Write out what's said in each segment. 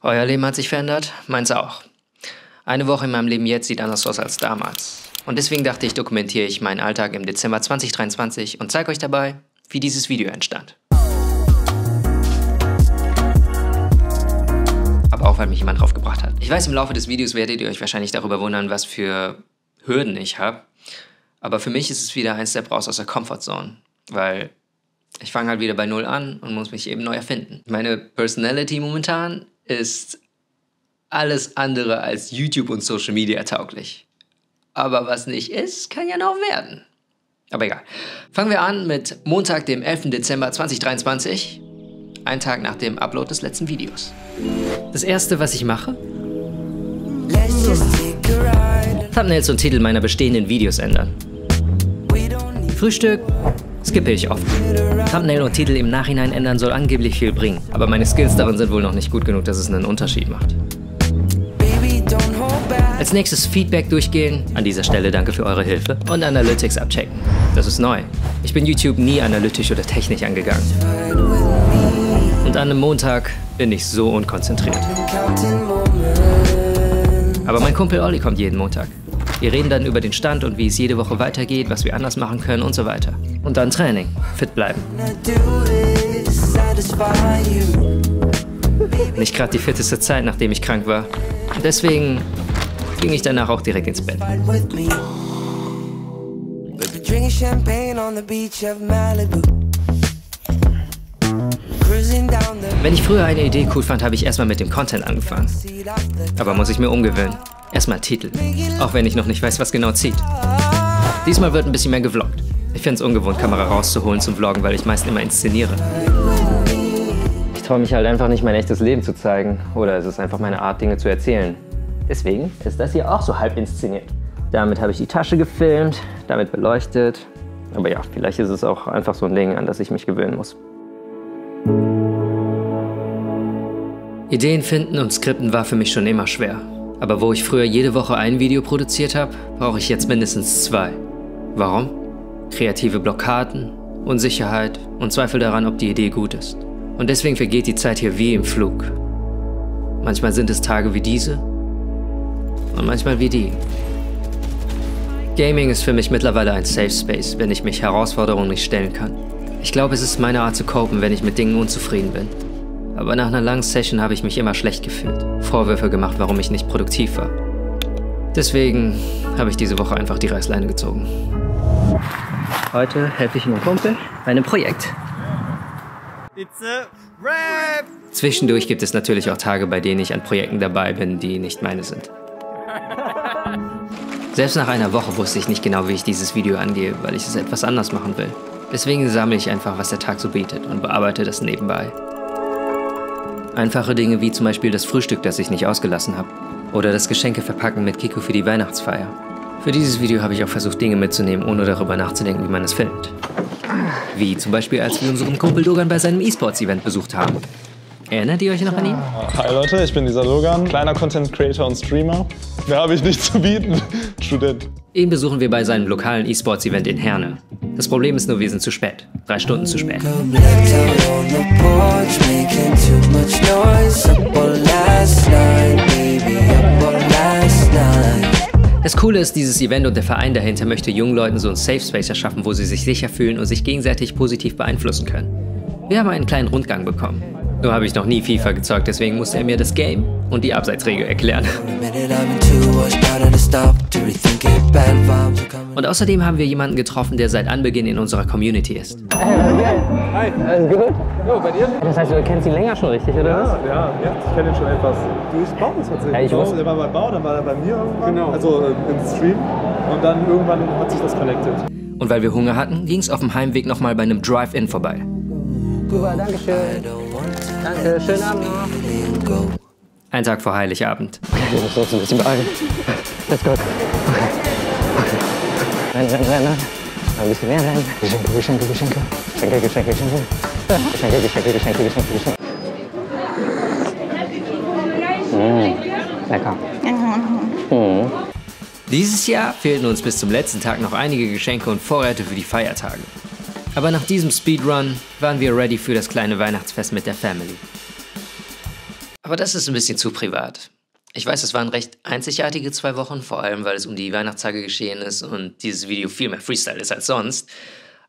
Euer Leben hat sich verändert, meins auch. Eine Woche in meinem Leben jetzt sieht anders aus als damals. Und deswegen dachte ich, dokumentiere ich meinen Alltag im Dezember 2023 und zeige euch dabei, wie dieses Video entstand. Aber auch, weil mich jemand drauf gebracht hat. Ich weiß, im Laufe des Videos werdet ihr euch wahrscheinlich darüber wundern, was für Hürden ich habe. Aber für mich ist es wieder ein Step raus aus der Comfortzone. Weil ich fange halt wieder bei Null an und muss mich eben neu erfinden. Meine Personality momentan ist alles andere als YouTube und Social Media tauglich. Aber was nicht ist, kann ja noch werden. Aber egal. Fangen wir an mit Montag, dem 11. Dezember 2023. Ein Tag nach dem Upload des letzten Videos. Das erste, was ich mache: Thumbnails und Titel meiner bestehenden Videos ändern. Frühstück skippe ich oft. Thumbnail und Titel im Nachhinein ändern soll angeblich viel bringen, aber meine Skills darin sind wohl noch nicht gut genug, dass es einen Unterschied macht. Als nächstes Feedback durchgehen. An dieser Stelle danke für eure Hilfe. Und Analytics abchecken. Das ist neu. Ich bin YouTube nie analytisch oder technisch angegangen. Und an einem Montag bin ich so unkonzentriert. Aber mein Kumpel Olli kommt jeden Montag. Wir reden dann über den Stand und wie es jede Woche weitergeht, was wir anders machen können und so weiter. Und dann Training, fit bleiben. Nicht gerade die fitteste Zeit, nachdem ich krank war. Und deswegen ging ich danach auch direkt ins Bett. Wenn ich früher eine Idee cool fand, habe ich erstmal mit dem Content angefangen. Aber muss ich mir umgewöhnen. Erstmal Titel. Auch wenn ich noch nicht weiß, was genau zieht. Diesmal wird ein bisschen mehr gevloggt. Ich finde es ungewohnt, Kamera rauszuholen zum Vloggen, weil ich meist immer inszeniere. Ich traue mich halt einfach nicht, mein echtes Leben zu zeigen. Oder es ist einfach meine Art, Dinge zu erzählen. Deswegen ist das hier auch so halb inszeniert. Damit habe ich die Tasche gefilmt, damit beleuchtet. Aber ja, vielleicht ist es auch einfach so ein Ding, an das ich mich gewöhnen muss. Ideen finden und Skripten war für mich schon immer schwer. Aber wo ich früher jede Woche ein Video produziert habe, brauche ich jetzt mindestens 2. Warum? Kreative Blockaden, Unsicherheit und Zweifel daran, ob die Idee gut ist. Und deswegen vergeht die Zeit hier wie im Flug. Manchmal sind es Tage wie diese und manchmal wie die. Gaming ist für mich mittlerweile ein Safe Space, wenn ich mich Herausforderungen nicht stellen kann. Ich glaube, es ist meine Art zu copen, wenn ich mit Dingen unzufrieden bin. Aber nach einer langen Session habe ich mich immer schlecht gefühlt. Vorwürfe gemacht, warum ich nicht produktiv war. Deswegen habe ich diese Woche einfach die Reißleine gezogen. Heute helfe ich meinem Kumpel bei einem Projekt. It's a rap! Zwischendurch gibt es natürlich auch Tage, bei denen ich an Projekten dabei bin, die nicht meine sind. Selbst nach einer Woche wusste ich nicht genau, wie ich dieses Video angehe, weil ich es etwas anders machen will. Deswegen sammle ich einfach, was der Tag so bietet und bearbeite das nebenbei. Einfache Dinge wie zum Beispiel das Frühstück, das ich nicht ausgelassen habe. Oder das Geschenke verpacken mit Kiko für die Weihnachtsfeier. Für dieses Video habe ich auch versucht, Dinge mitzunehmen, ohne darüber nachzudenken, wie man es filmt. Wie zum Beispiel, als wir unseren Kumpel Dogan bei seinem E-Sports-Event besucht haben. Erinnert ihr euch noch an ihn? Hi Leute, ich bin dieser Dogan, kleiner Content Creator und Streamer. Mehr habe ich nicht zu bieten. Student. Ihn besuchen wir bei seinem lokalen E-Sports-Event in Herne. Das Problem ist nur, wir sind zu spät. 3 Stunden zu spät. Das Coole ist, dieses Event und der Verein dahinter möchte jungen Leuten so einen Safe Space erschaffen, wo sie sich sicher fühlen und sich gegenseitig positiv beeinflussen können. Wir haben einen kleinen Rundgang bekommen. Nur habe ich noch nie FIFA gezockt, deswegen musste er mir das Game und die Abseitsregel erklären. Und außerdem haben wir jemanden getroffen, der seit Anbeginn in unserer Community ist. Hi. Alles gut? Jo, bei dir? Das heißt, du kennst ihn länger schon, richtig, oder was? Ja, ich kenne ihn schon etwas. Durch Bau tatsächlich. Ja, Der war bei Bau, dann war er bei mir irgendwann. Genau. Also im Stream. Und dann irgendwann hat sich das connected. Und weil wir Hunger hatten, ging es auf dem Heimweg nochmal bei einem Drive-In vorbei. Super, danke schön. Danke, schönen Abend noch. Ein Tag vor Heiligabend. Wir müssen uns ein bisschen beeilen. Let's go. Okay. Rennen. Ein bisschen mehr rennen. Geschenke. Lecker. Dieses Jahr fehlten uns bis zum letzten Tag noch einige Geschenke und Vorräte für die Feiertage. Aber nach diesem Speedrun waren wir ready für das kleine Weihnachtsfest mit der Family. Aber das ist ein bisschen zu privat. Ich weiß, es waren recht einzigartige 2 Wochen, vor allem weil es um die Weihnachtstage geschehen ist und dieses Video viel mehr Freestyle ist als sonst.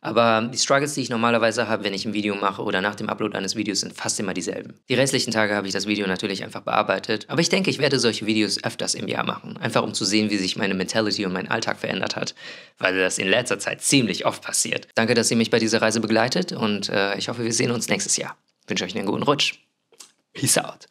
Aber die Struggles, die ich normalerweise habe, wenn ich ein Video mache oder nach dem Upload eines Videos, sind fast immer dieselben. Die restlichen Tage habe ich das Video natürlich einfach bearbeitet, aber ich denke, ich werde solche Videos öfters im Jahr machen, einfach um zu sehen, wie sich meine Mentality und mein Alltag verändert hat, weil das in letzter Zeit ziemlich oft passiert. Danke, dass ihr mich bei dieser Reise begleitet und ich hoffe, wir sehen uns nächstes Jahr. Ich wünsche euch einen guten Rutsch. Peace out.